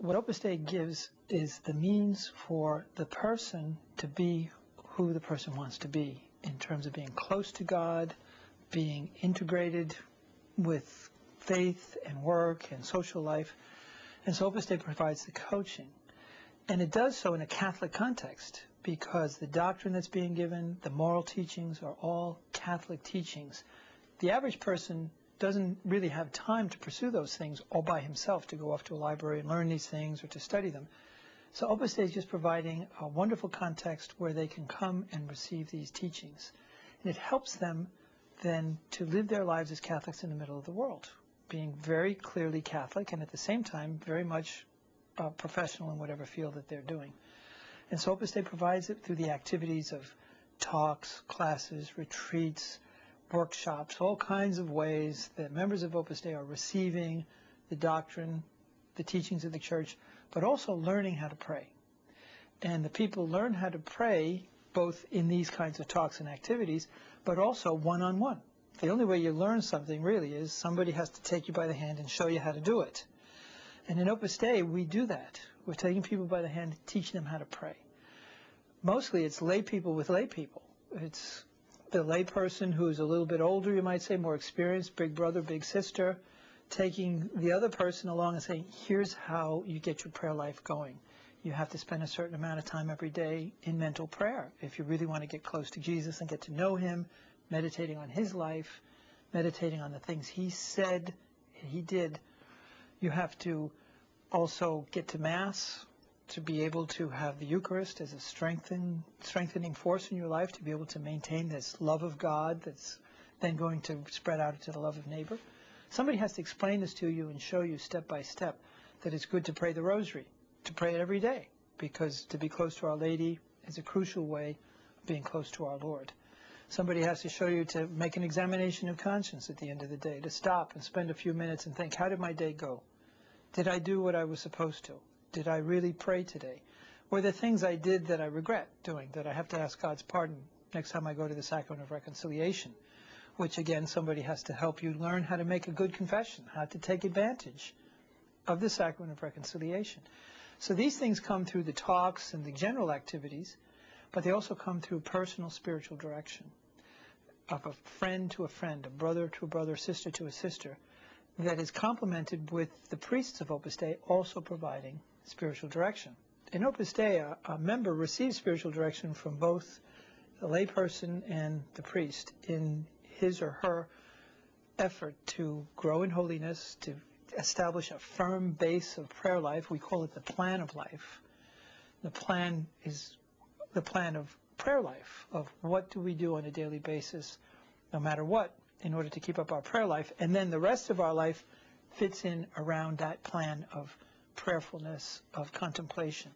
what Opus Dei gives is the means for the person to be who the person wants to be in terms of being close to God, being integrated with faith and work and social life. And so Opus Dei provides the coaching. And it does so in a Catholic context because the doctrine that's being given, the moral teachings are all Catholic teachings. The average person doesn't really have time to pursue those things all by himself, to go off to a library and learn these things or to study them. So Opus Dei is just providing a wonderful context where they can come and receive these teachings. And it helps them then to live their lives as Catholics in the middle of the world, being very clearly Catholic and at the same time very much professional in whatever field that they're doing. And so Opus Dei provides it through the activities of talks, classes, retreats, workshops, all kinds of ways that members of Opus Dei are receiving the doctrine, the teachings of the Church, but also learning how to pray. And the people learn how to pray both in these kinds of talks and activities, but also one-on-one. The only way you learn something really is somebody has to take you by the hand and show you how to do it. And in Opus Dei, we do that. We're taking people by the hand, teaching them how to pray. Mostly it's lay people with lay people. It's the lay person who's a little bit older, you might say, more experienced, big brother, big sister, taking the other person along and saying, here's how you get your prayer life going. You have to spend a certain amount of time every day in mental prayer if you really want to get close to Jesus and get to know him, meditating on his life, meditating on the things he said and he did. You have to also get to Mass to be able to have the Eucharist as a strengthening force in your life, to be able to maintain this love of God that's then going to spread out into the love of neighbor. Somebody has to explain this to you and show you step by step that it's good to pray the Rosary, to pray it every day, because to be close to Our Lady is a crucial way of being close to our Lord. Somebody has to show you to make an examination of conscience at the end of the day, to stop and spend a few minutes and think, how did my day go? Did I do what I was supposed to? Did I really pray today? Were there things I did that I regret doing, that I have to ask God's pardon next time I go to the Sacrament of Reconciliation? Which, again, somebody has to help you learn how to make a good confession, how to take advantage of the Sacrament of Reconciliation. So these things come through the talks and the general activities, but they also come through personal spiritual direction of a friend to a friend, a brother to a brother, sister to a sister, that is complemented with the priests of Opus Dei also providing spiritual direction. In Opus Dei, a member receives spiritual direction from both the layperson and the priest in his or her effort to grow in holiness, to establish a firm base of prayer life. We call it the plan of life. The plan is the plan of prayer life, of what do we do on a daily basis, no matter what, in order to keep up our prayer life. And then the rest of our life fits in around that plan of prayerfulness, of contemplation.